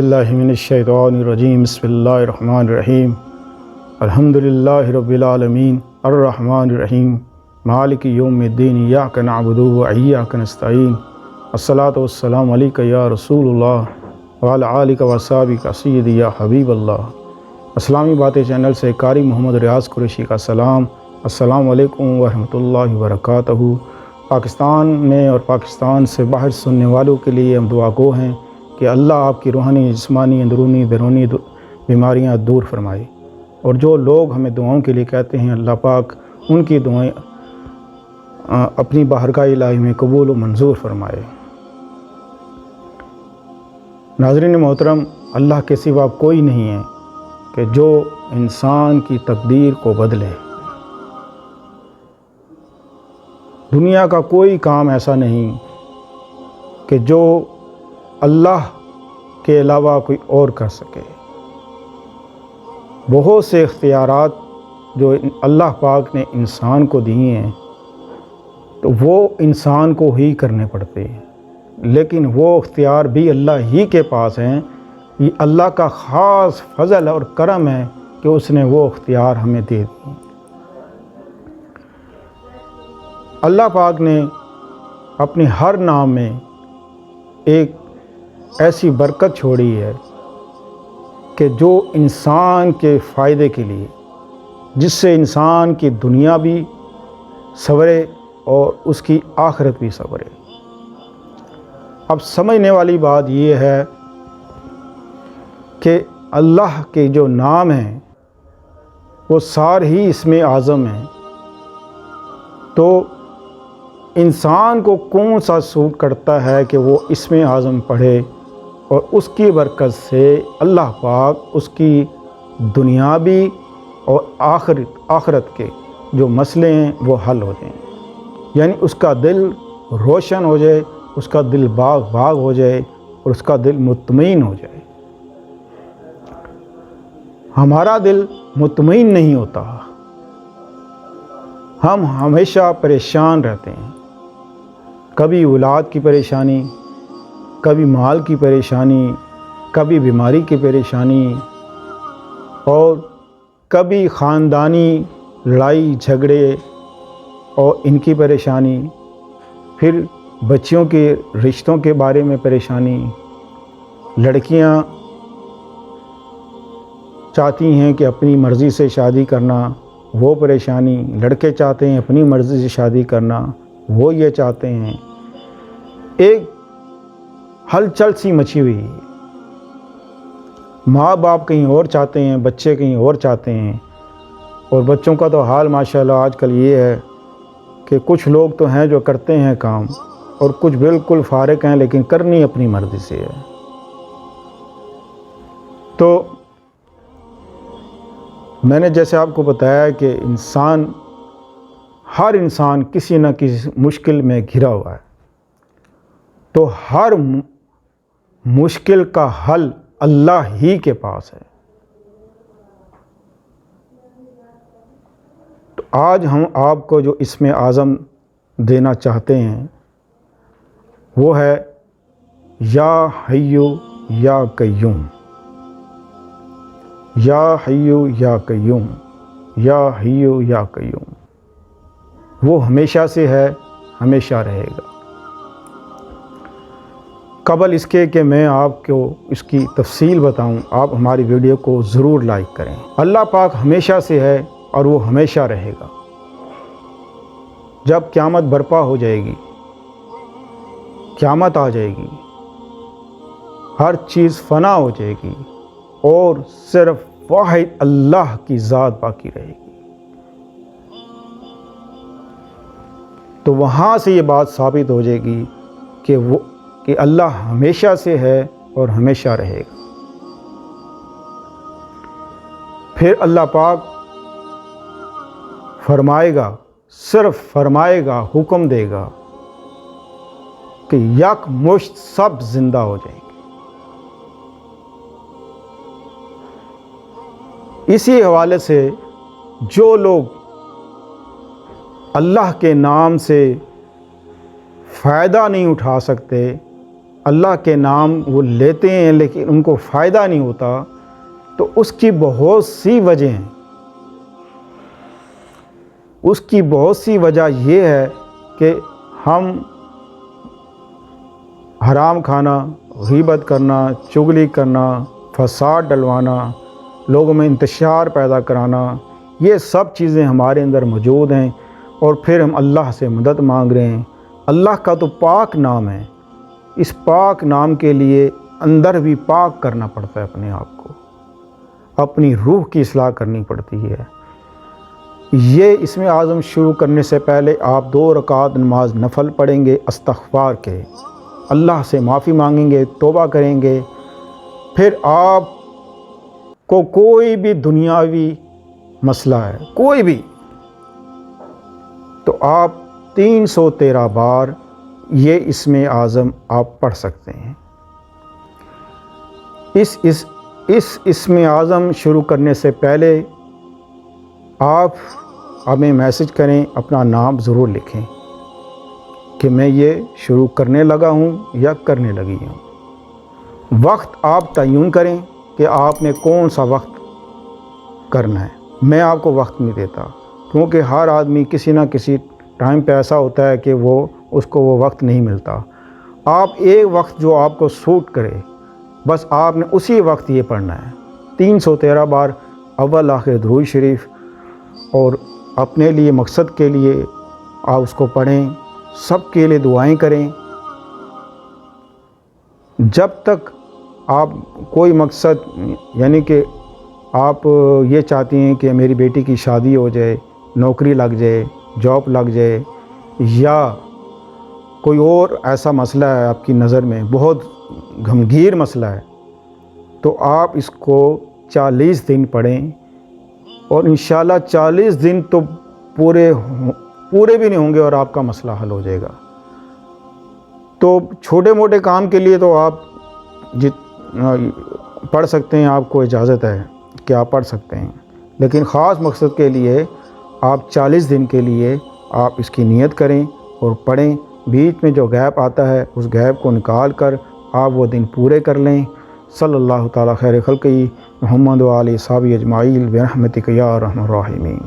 باللہ من الشیطان الرجیم بسم اللہ الرحمن الرحیم الحمدللہ رب العالمین الرحمن الرحیم مالک یوم الدین ایاک نعبد و ایاک نستعین الصلاۃ والسلام علیک یا رسول اللہ وعلی آلک و اصحابک سیدی یا حبیب اللہ۔ اسلامی باتیں چینل سے قاری محمد ریاض قریشی کا سلام۔ السلام علیکم ورحمۃ اللہ وبرکاتہ۔ پاکستان میں اور پاکستان سے باہر سننے والوں کے لیے ہم دعا گو ہیں کہ اللہ آپ کی روحانی، جسمانی، اندرونی، بیرونی بیماریاں دور فرمائے، اور جو لوگ ہمیں دعاؤں کے لیے کہتے ہیں اللہ پاک ان کی دعائیں اپنی بارگاہ الہی میں قبول و منظور فرمائے۔ ناظرین محترم، اللہ کے سوا کوئی نہیں ہے کہ جو انسان کی تقدیر کو بدلے۔ دنیا کا کوئی کام ایسا نہیں کہ جو اللہ کے علاوہ کوئی اور کر سکے۔ بہت سے اختیارات جو اللہ پاک نے انسان کو دیے ہیں تو وہ انسان کو ہی کرنے پڑتے ہیں، لیکن وہ اختیار بھی اللہ ہی کے پاس ہیں۔ یہ اللہ کا خاص فضل اور کرم ہے کہ اس نے وہ اختیار ہمیں دے دیے۔ اللہ پاک نے اپنے ہر نام میں ایک ایسی برکت چھوڑی ہے کہ جو انسان کے فائدے کے لیے، جس سے انسان کی دنیا بھی سنورے اور اس کی آخرت بھی سنورے۔ اب سمجھنے والی بات یہ ہے کہ اللہ کے جو نام ہیں وہ سارے ہی اسم اعظم ہیں، تو انسان کو کون سا سوٹ کرتا ہے کہ وہ اسم اعظم پڑھے، اور اس کی برکت سے اللہ پاک اس کی دنیاوی اور آخرت کے جو مسئلے ہیں وہ حل ہو جائیں، یعنی اس کا دل روشن ہو جائے، اس کا دل باغ ہو جائے، اور اس کا دل مطمئن ہو جائے۔ ہمارا دل مطمئن نہیں ہوتا، ہم ہمیشہ پریشان رہتے ہیں، کبھی اولاد کی پریشانی، کبھی مال کی پریشانی، کبھی بیماری کی پریشانی، اور کبھی خاندانی لڑائی جھگڑے اور ان کی پریشانی، پھر بچیوں کے رشتوں کے بارے میں پریشانی۔ لڑکیاں چاہتی ہیں کہ اپنی مرضی سے شادی کرنا، وہ پریشانی۔ لڑکے چاہتے ہیں اپنی مرضی سے شادی کرنا، وہ یہ چاہتے ہیں۔ ایک ہلچل سی مچی ہوئی ہے، ماں باپ کہیں اور چاہتے ہیں، بچے کہیں اور چاہتے ہیں، اور بچوں کا تو حال ماشاءاللہ آج کل یہ ہے کہ کچھ لوگ تو ہیں جو کرتے ہیں کام، اور کچھ بالکل فارغ ہیں لیکن کرنی اپنی مرضی سے ہے۔ تو میں نے جیسے آپ کو بتایا کہ ہر انسان کسی نہ کسی مشکل میں گھرا ہوا ہے، تو ہر مشکل کا حل اللہ ہی کے پاس ہے۔ تو آج ہم آپ کو جو اسم اعظم دینا چاہتے ہیں وہ ہے یا حیو یا قیوم۔ یا حیو یا قیوم، یا حیو یا قیوم، وہ ہمیشہ سے ہے، ہمیشہ رہے گا۔ قبل اس کے کہ میں آپ کو اس کی تفصیل بتاؤں، آپ ہماری ویڈیو کو ضرور لائک کریں۔ اللہ پاک ہمیشہ سے ہے اور وہ ہمیشہ رہے گا۔ جب قیامت برپا ہو جائے گی، قیامت آ جائے گی، ہر چیز فنا ہو جائے گی، اور صرف واحد اللہ کی ذات باقی رہے گی، تو وہاں سے یہ بات ثابت ہو جائے گی کہ اللہ ہمیشہ سے ہے اور ہمیشہ رہے گا۔ پھر اللہ پاک فرمائے گا، صرف فرمائے گا، حکم دے گا کہ یک مشت سب زندہ ہو جائیں گے۔ اسی حوالے سے جو لوگ اللہ کے نام سے فائدہ نہیں اٹھا سکتے، اللہ کے نام وہ لیتے ہیں لیکن ان کو فائدہ نہیں ہوتا، تو اس کی بہت سی وجہ ہیں۔ اس کی بہت سی وجہ یہ ہے کہ ہم حرام کھانا، غیبت کرنا، چغلی کرنا، فساد ڈلوانا، لوگوں میں انتشار پیدا کرانا، یہ سب چیزیں ہمارے اندر موجود ہیں، اور پھر ہم اللہ سے مدد مانگ رہے ہیں۔ اللہ کا تو پاک نام ہے، اس پاک نام کے لیے اندر بھی پاک کرنا پڑتا ہے، اپنے آپ کو، اپنی روح کی اصلاح کرنی پڑتی ہے۔ یہ اسم اعظم شروع کرنے سے پہلے آپ 2 رکعت نماز نفل پڑھیں گے، استغفار کے، اللہ سے معافی مانگیں گے، توبہ کریں گے۔ پھر آپ کو کوئی بھی دنیاوی مسئلہ ہے، کوئی بھی، تو آپ 313 بار یہ اسم اعظم آپ پڑھ سکتے ہیں۔ اس اسم اعظم شروع کرنے سے پہلے آپ ہمیں میسج کریں، اپنا نام ضرور لکھیں کہ میں یہ شروع کرنے لگا ہوں یا کرنے لگی ہوں۔ وقت آپ تعین کریں کہ آپ نے کون سا وقت کرنا ہے۔ میں آپ کو وقت نہیں دیتا، کیونکہ ہر آدمی کسی نہ کسی ٹائم پہ ایسا ہوتا ہے کہ اس کو وہ وقت نہیں ملتا۔ آپ ایک وقت جو آپ کو سوٹ کرے، بس آپ نے اسی وقت یہ پڑھنا ہے۔ 313 بار اول آخر درود شریف، اور اپنے لیے مقصد کے لیے آپ اس کو پڑھیں، سب کے لیے دعائیں کریں۔ جب تک آپ کوئی مقصد، یعنی کہ آپ یہ چاہتی ہیں کہ میری بیٹی کی شادی ہو جائے، نوکری لگ جائے، جاب لگ جائے، یا کوئی اور ایسا مسئلہ ہے آپ کی نظر میں، بہت گھمگیر مسئلہ ہے، تو آپ اس کو 40 دن پڑھیں، اور انشاءاللہ 40 دن تو پورے بھی نہیں ہوں گے اور آپ کا مسئلہ حل ہو جائے گا۔ تو چھوٹے موٹے کام کے لیے تو آپ پڑھ سکتے ہیں، آپ کو اجازت ہے کہ آپ پڑھ سکتے ہیں، لیکن خاص مقصد کے لیے آپ 40 دن کے لیے آپ اس کی نیت کریں اور پڑھیں۔ بیچ میں جو گیپ آتا ہے اس گیپ کو نکال کر آپ وہ دن پورے کر لیں۔ صلی اللہ تعالیٰ خیر خلقہ محمد و آلہ صحابہ اجمعین برحمتک یا ارحم الراحمین۔